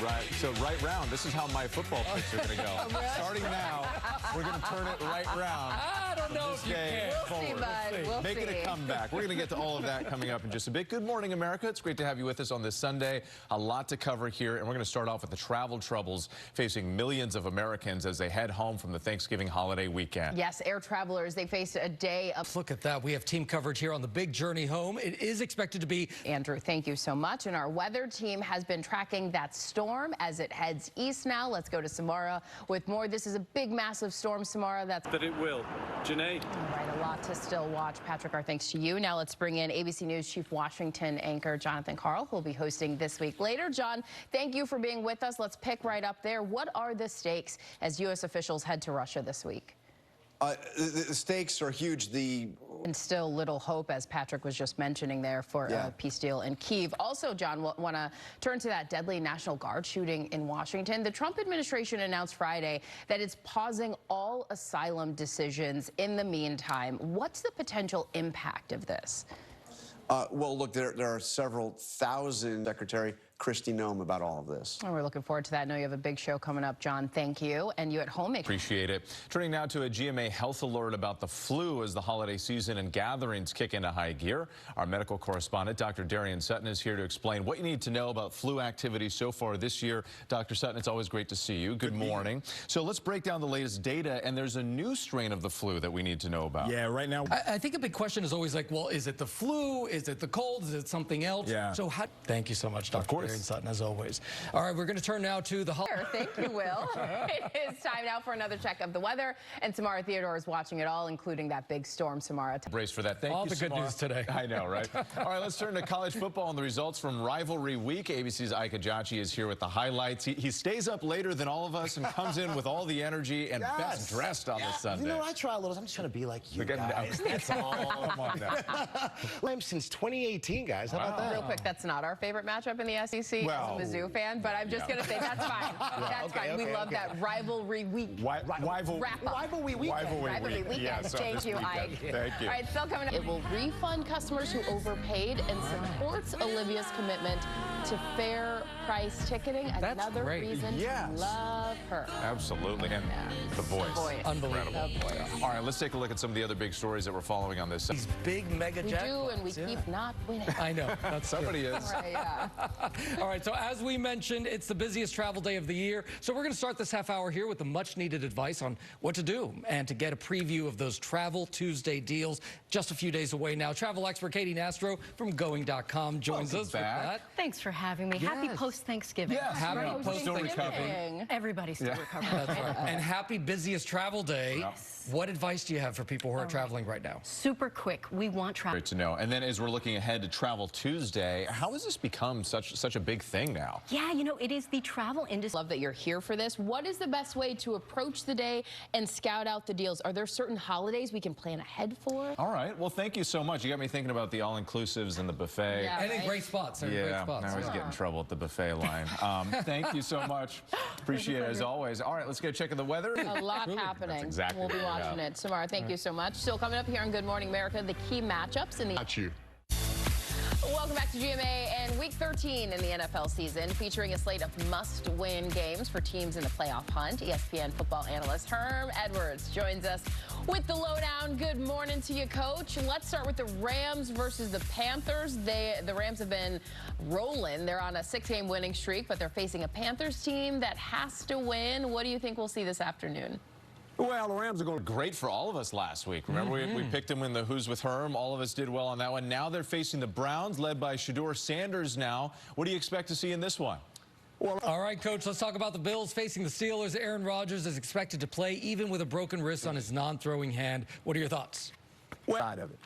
Right. So right round. This is how my football picks are going to go. Starting now, we're going to turn it right round. I don't know if you can. We'll see, bud. We'll Make it a comeback. We're going to get to all of that coming up in just a bit. Good morning, America. It's great to have you with us on this Sunday. A lot to cover here, and we're going to start off with the travel troubles facing millions of Americans as they head home from the Thanksgiving holiday weekend. Yes, air travelers, they faced a day of... Look at that. We have team coverage here on the big journey home. It is expected to be... Andrew, thank you so much. And our weather team has been tracking that storm as it heads east now. Let's go to Samara with more. This is a big, massive storm, Samara. That it will. Janai. All right, a lot to still watch. Patrick, our thanks to you. Now let's bring in ABC News Chief Washington anchor Jonathan Karl, who will be hosting This Week Later. John, thank you for being with us. Let's pick right up there. What are the stakes as U.S. officials head to Russia this week? The stakes are huge. And still little hope, as Patrick was just mentioning there, for a peace deal in Kyiv. Also, John, want to turn to that deadly National Guard shooting in Washington. The Trump administration announced Friday that it's pausing all asylum decisions in the meantime. What's the potential impact of this? Well, look, there are several thousand, Secretary Kristi Noem, about all of this. And we're looking forward to that. I know you have a big show coming up, John. Thank you. And you at home. Appreciate it. Turning now to a GMA health alert about the flu as the holiday season and gatherings kick into high gear. Our medical correspondent, Dr. Darian Sutton, is here to explain what you need to know about flu activity so far this year. Dr. Sutton, it's always great to see you. Good morning. So let's break down the latest data, and there's a new strain of the flu that we need to know about. Yeah, right now. I think a big question is always like, well, is it the flu? Is it the cold? Is it something else? Yeah. So thank you so much, Dr. Darian Sutton, as always. All right, we're going to turn now to the... Thank you, Will. It is time now for another check of the weather, and Samara Theodore is watching it all, including that big storm, Samara. Brace for that. Thank you, all the good news today. I know, right? All right, let's turn to college football and the results from Rivalry Week. ABC's Ike Ajachi is here with the highlights. He stays up later than all of us and comes in with all the energy and best dressed on this Sunday. You know, I try a little. I'm just trying to be like you guys. That's all. Come on now. I'm since 2018, guys. How about that? Real quick, that's not our favorite matchup in the SEC as a Mizzou fan, but I'm just going to say that's fine. That's fine. We love that Rivalry Week. Rivalry weekend. Rivalry weekend. Yeah, Thank you, Ike. Thank you. All right, still coming up. It will refund customers who overpaid and supports Olivia's commitment to fair price ticketing. That's another great. reason to love her. Absolutely. And the voice. Unbelievable. All right, let's take a look at some of the other big stories that we're following on this. These big mega jackpots. We do, and we keep not winning. I know. That's Somebody is. Right, yeah. All right, so as we mentioned, it's the busiest travel day of the year. So we're going to start this half hour here with the much-needed advice on what to do and to get a preview of those Travel Tuesday deals just a few days away now. Travel expert Katie Nastro from Going.com joins us with that. Thanks for having me. Happy post-Thanksgiving. Yeah, happy post-Thanksgiving. Everybody's still recovering. That's right. And happy busiest travel day. Yes. What advice do you have for people who are traveling right now? Super quick. We want travel. Great to know. And then as we're looking ahead to Travel Tuesday, how has this become such a big thing now? Yeah, you know, it is the travel industry. Love that you're here for this. What is the best way to approach the day and scout out the deals? Are there certain holidays we can plan ahead for? All right. Well, thank you so much. You got me thinking about the all-inclusives and the buffet. Yeah, And in great spots. Yeah, I always get in trouble at the buffet line. Thank you so much. Appreciate it as always. All right, let's get a check of the weather. A lot happening. That's exactly we'll be watching it. Samara, thank you so much. Still coming up here on Good Morning America, the key matchups in the... Not you. Welcome back to GMA and Week 13 in the NFL season, featuring a slate of must-win games for teams in the playoff hunt. ESPN football analyst Herm Edwards joins us with the lowdown. Good morning to you, Coach. Let's start with the Rams versus the Panthers. The Rams have been rolling. They're on a 6-game winning streak, but they're facing a Panthers team that has to win. What do you think we'll see this afternoon? Well, the Rams are going great for all of us last week. Remember, we picked them in the Who's with Herm. All of us did well on that one. Now they're facing the Browns, led by Shedeur Sanders now. What do you expect to see in this one? Well, all right, Coach, let's talk about the Bills facing the Steelers. Aaron Rodgers is expected to play, even with a broken wrist on his non-throwing hand. What are your thoughts? Side of it.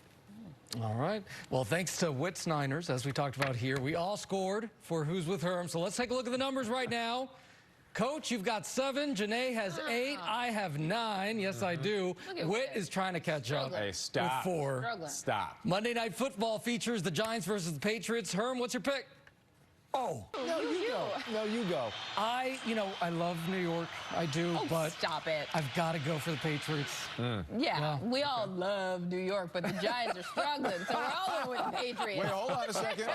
All right. Well, thanks to Witt's Niners, as we talked about here, we all scored for Who's with Herm. So let's take a look at the numbers right now. Coach, you've got 7. Janai has 8. I have 9. Yes, I do. Witt is trying to catch up. Hey, stop. With 4. Stop. Monday Night Football features the Giants versus the Patriots. Herm, what's your pick? Oh. No, you go. No, you go. I love New York. I do, but stop it. I've got to go for the Patriots. Yeah, we all love New York, but the Giants are struggling, so we're all going with the Patriots. Wait, hold on a second.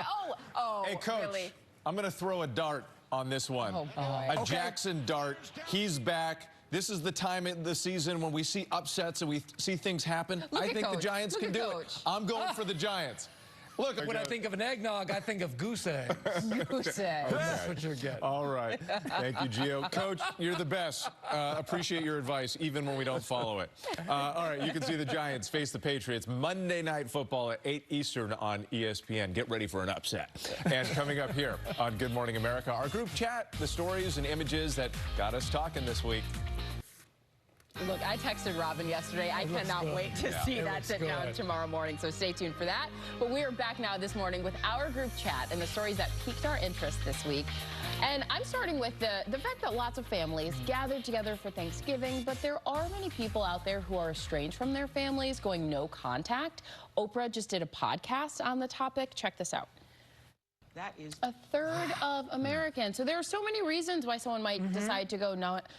Oh, hey, Coach, really? I'm going to throw a dart on this one. Oh, boy. A Jackson Dart. He's back. This is the time in the season when we see upsets and we see things happen. I think the Giants can do it. I'm going for the Giants. Look, when I think of an eggnog, I think of goose eggs. Goose eggs. That's what you're getting. All right. Thank you, Gio. Coach, you're the best. Appreciate your advice, even when we don't follow it. All right, you can see the Giants face the Patriots Monday Night Football at 8 Eastern on ESPN. Get ready for an upset. And coming up here on Good Morning America, our group chat, the stories and images that got us talking this week. Look, I texted Robin yesterday. I cannot wait to see that sit down tomorrow morning, so stay tuned for that. But we are back now this morning with our group chat and the stories that piqued our interest this week. And I'm starting with the fact that lots of families gathered together for Thanksgiving, but there are many people out there who are estranged from their families, going no contact. Oprah just did a podcast on the topic. Check this out. That is a third of Americans. So there are so many reasons why someone might decide to go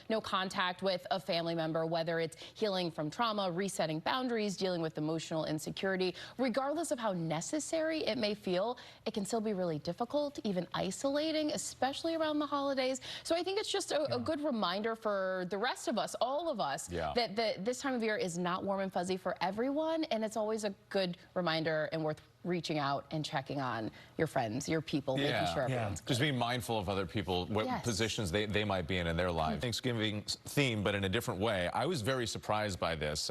no contact with a family member, whether it's healing from trauma, resetting boundaries, dealing with emotional insecurity. Regardless of how necessary it may feel, it can still be really difficult, even isolating, especially around the holidays. So I think it's just a good reminder for the rest of us, all of us, that this time of year is not warm and fuzzy for everyone, and it's always a good reminder and worth reaching out and checking on your friends, your people, making sure everyone's good. Just being mindful of other people, what positions they might be in their life. Thanksgiving theme, but in a different way. I was very surprised by this.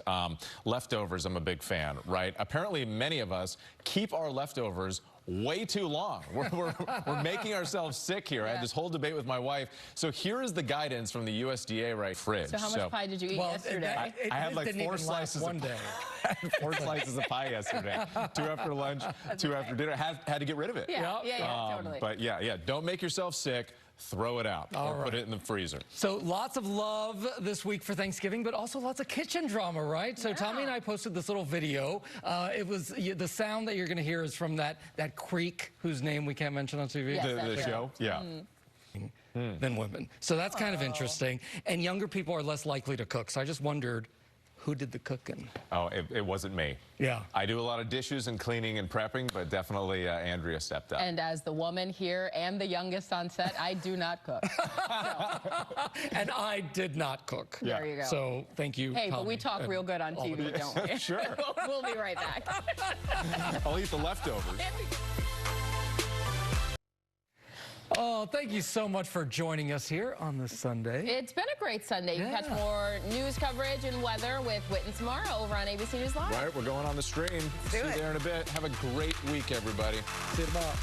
Leftovers, I'm a big fan, right? Apparently, many of us keep our leftovers way too long. We're making ourselves sick here. I had this whole debate with my wife. So here is the guidance from the USDA right fridge. So how much pie did you eat yesterday? I had like 4 slices one day. 4 slices of pie yesterday. 2 after lunch, 2 after dinner. Had to get rid of it. Yeah, totally. But yeah, don't make yourself sick. Throw it out or put it in the freezer. So lots of love this week for Thanksgiving, but also lots of kitchen drama, right? So Tommy and I posted this little video. It was the sound that you're going to hear is from that creek whose name we can't mention on TV. The show? Yeah. Than women. So that's kind of interesting. And younger people are less likely to cook. So I just wondered, who did the cooking? Oh, it wasn't me. Yeah. I do a lot of dishes and cleaning and prepping, but definitely Andrea stepped up. And as the woman here and the youngest on set, I do not cook. And I did not cook. There you go. So thank you, Hey, Tommy. but we talk real good on TV, don't we? Sure. We'll be right back. I'll eat the leftovers. Oh, thank you so much for joining us here on this Sunday. It's been a great Sunday. You can catch more news coverage and weather with Whit and Samara over on ABC News Live. Right, we're going on the stream. See you there in a bit. Have a great week, everybody. See you tomorrow.